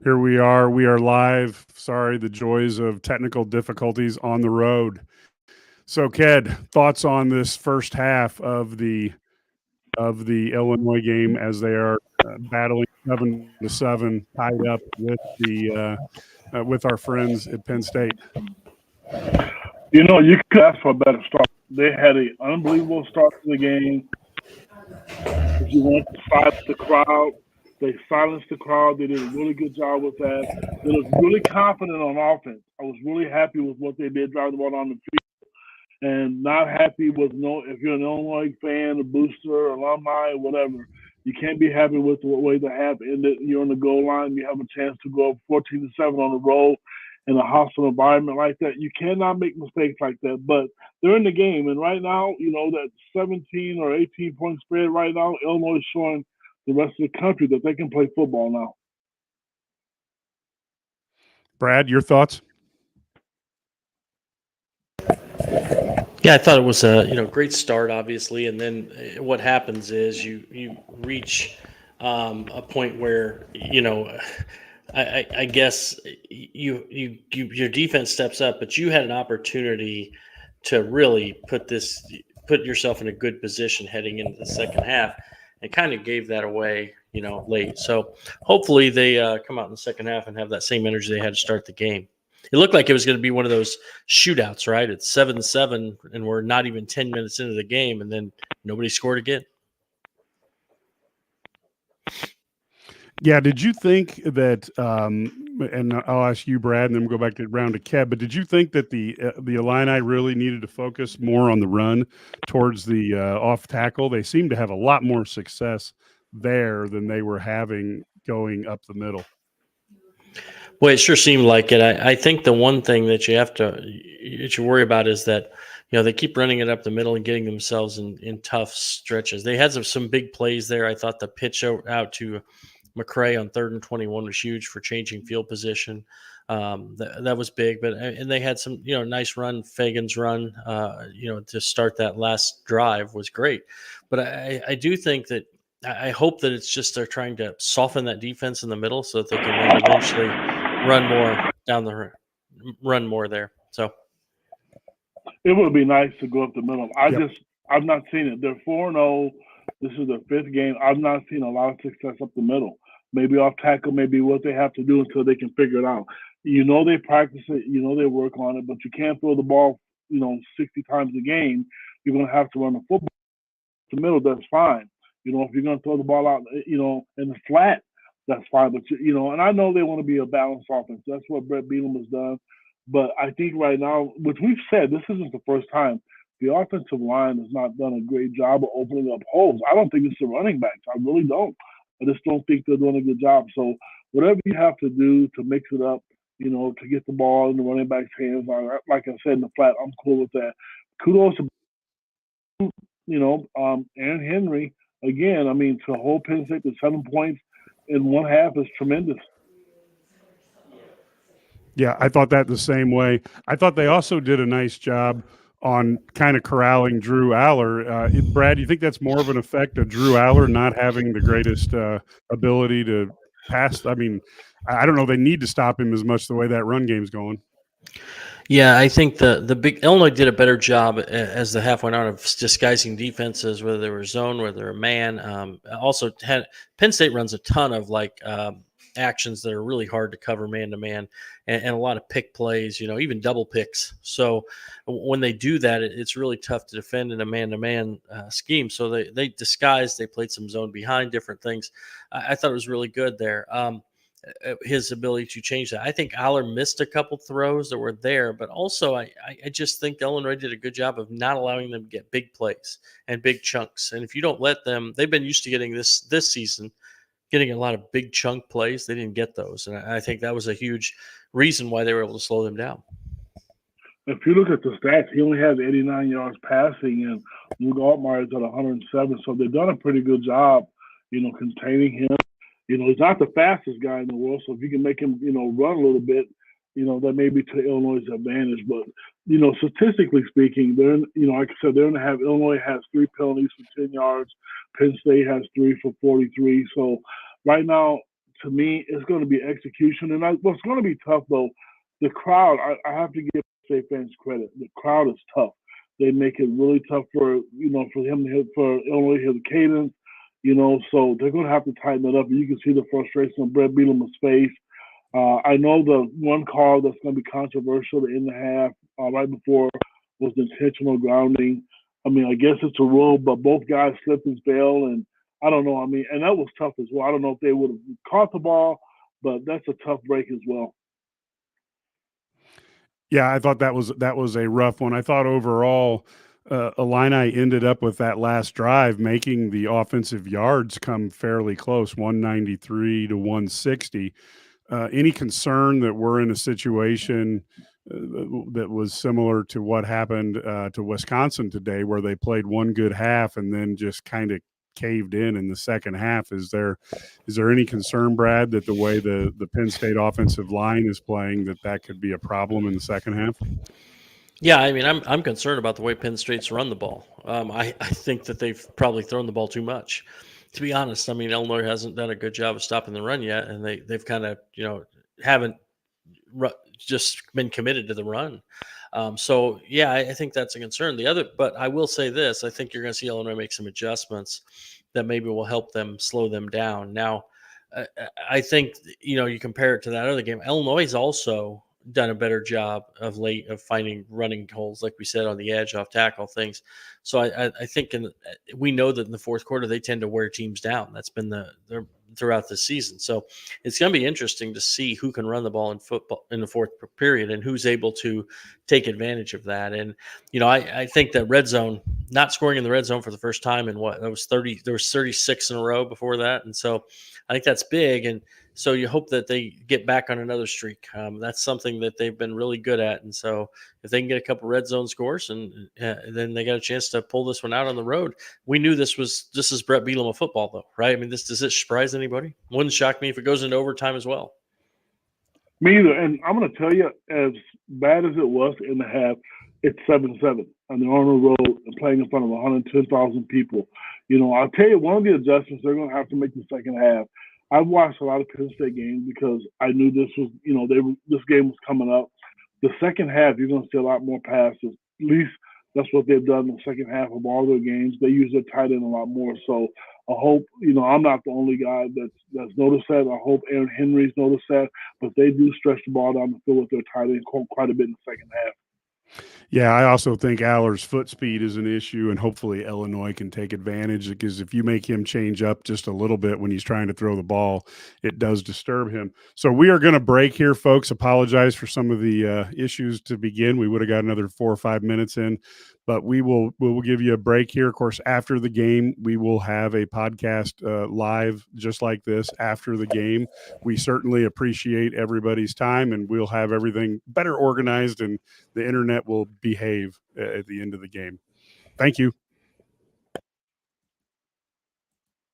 Here we are. We are live. Sorry, the joys of technical difficulties on the road. So, Ked, thoughts on this first half of the Illinois game as they are battling 7-7, tied up with our friends at Penn State. You could ask for a better start. They had an unbelievable start to the game. If you want to silence the crowd, they silenced the crowd. They did a really good job with that. They looked really confident on offense. I was really happy with what they did, driving the ball on the field, and not happy with no. If you're an Illinois fan, a booster, alumni, whatever, you can't be happy with the way the half ended. You're on the goal line. You have a chance to go up 14-7 on the road in a hostile environment like that. You cannot make mistakes like that. But they're in the game, and right now, that 17 or 18-point spread right now, Illinois is showing the rest of the country that they can play football now. Brad, your thoughts? Yeah, I thought it was a great start, obviously, and then what happens is you reach a point where I guess your defense steps up, but you had an opportunity to really put yourself in a good position heading into the second half, and kind of gave that away late. So hopefully they come out in the second half and have that same energy they had to start the game. It looked like it was going to be one of those shootouts, right? It's 7-7, and we're not even 10 minutes into the game, and then nobody scored again. Yeah, did you think that? And I'll ask you, Brad, and then we'll go back around to Kev. But did you think that the Illini really needed to focus more on the run towards the off tackle? They seemed to have a lot more success there than they were having going up the middle. Well, it sure seemed like it. I think the one thing that you worry about is that they keep running it up the middle and getting themselves in tough stretches. They had some big plays there. I thought the pitch out to McCray on 3rd and 21 was huge for changing field position. That was big, and they had some nice run. Fagan's run to start that last drive was great. But I do think that I hope that it's just they're trying to soften that defense in the middle so that they can eventually run more there. So it would be nice to go up the middle. I've not seen it. They're 4-0. This is their 5th game. I've not seen a lot of success up the middle. Maybe off tackle, maybe what they have to do until they can figure it out. They practice it. They work on it, but you can't throw the ball, 60 times a game. You're going to have to run the football. The middle, that's fine. If you're going to throw the ball out, in the flat, that's fine. But, and I know they want to be a balanced offense. That's what Brett Bielema has done. But I think right now, which we've said, this isn't the first time, the offensive line has not done a great job of opening up holes. I don't think it's the running backs. I really don't. I just don't think they're doing a good job. So whatever you have to do to mix it up, to get the ball in the running back's hands, like I said, in the flat, I'm cool with that. Kudos to, Aaron Henry. Again, I mean, to hold Penn State to 7 points in one half is tremendous. Yeah, I thought that the same way. I thought they also did a nice job on kind of corralling Drew Aller. Brad, do you think that's more of an effect of Drew Aller not having the greatest ability to pass? I mean, I don't know. They need to stop him as much the way that run game's going. Yeah, I think the big Illinois did a better job as the half went on of disguising defenses, whether they were zone, whether they were man. Also, Penn State runs a ton of actions that are really hard to cover man to man, and a lot of pick plays, even double picks. So when they do that, it's really tough to defend in a man to man scheme. So they disguised, they played some zone behind, different things. I thought it was really good there. His ability to change that. I think Aller missed a couple throws that were there, but also I just think Illinois did a good job of not allowing them to get big plays and big chunks. And if you don't let them, they've been used to getting this season, getting a lot of big chunk plays. They didn't get those. And I think that was a huge reason why they were able to slow them down. If you look at the stats, he only has 89 yards passing, and Luke Altmaier is at 107. So they've done a pretty good job, containing him. He's not the fastest guy in the world, so if you can make him, run a little bit, that may be to Illinois' advantage. But, statistically speaking, like I said, they're going to have Illinois has 3 penalties for 10 yards. Penn State has 3 for 43. So right now, to me, it's going to be execution. And what's going to be tough, though, the crowd, I have to give State fans credit. The crowd is tough. They make it really tough for Illinois to hit the cadence, so they're going to have to tighten it up. And you can see the frustration on Bret Bielema's face. I know the one call that's going to be controversial in the half right before was intentional grounding. I mean, I guess it's a rule, but both guys slipped and fell, and I don't know. I mean, and that was tough as well. I don't know if they would have caught the ball, but that's a tough break as well. Yeah, I thought that was a rough one. I thought overall, Illini ended up with that last drive making the offensive yards come fairly close, 193 to 160. Any concern that we're in a situation that was similar to what happened to Wisconsin today, where they played one good half and then just kind of caved in the second half? Is there any concern, Brad, that the way the Penn State offensive line is playing, that could be a problem in the second half? Yeah, I mean, I'm concerned about the way Penn State's run the ball. I think that they've probably thrown the ball too much. To be honest, I mean, Illinois hasn't done a good job of stopping the run yet, and they've kind of haven't just been committed to the run. So yeah, I think that's a concern. But I will say this: I think you're going to see Illinois make some adjustments that maybe will help them slow them down. Now, I think you compare it to that other game. Illinois has also done a better job of late of finding running holes, like we said, on the edge, off tackle things. So I think we know that in the fourth quarter they tend to wear teams down. That's been throughout the season. So it's going to be interesting to see who can run the ball in football in the fourth period and who's able to take advantage of that. And I think that red zone, not scoring in the red zone for the first time in there was 36 in a row before that, and so I think that's big. And so you hope that they get back on another streak. That's something that they've been really good at. And so if they can get a couple red zone scores, and then they got a chance to pull this one out on the road. We knew this is Bret Bielema football, though, right? I mean, does it surprise anybody? Wouldn't shock me if it goes into overtime as well. Me either. And I'm going to tell you, as bad as it was in the half, it's 7-7 on the on the road and playing in front of 110,000 people. I'll tell you, one of the adjustments they're going to have to make the second half. I've watched a lot of Penn State games because I knew this was, this game was coming up. The second half, you're going to see a lot more passes. At least that's what they've done in the second half of all their games. They use their tight end a lot more. So I hope, I'm not the only guy that's noticed that. I hope Aaron Henry's noticed that. But they do stretch the ball down the field with their tight end quite a bit in the second half. Yeah, I also think Aller's foot speed is an issue, and hopefully Illinois can take advantage, because if you make him change up just a little bit when he's trying to throw the ball, it does disturb him. So we are going to break here, folks. Apologize for some of the issues to begin. We would have got another 4 or 5 minutes in, but we will give you a break here. Of course, after the game, we will have a podcast live just like this after the game. We certainly appreciate everybody's time, and we'll have everything better organized, and the internet will behave at the end of the game. Thank you.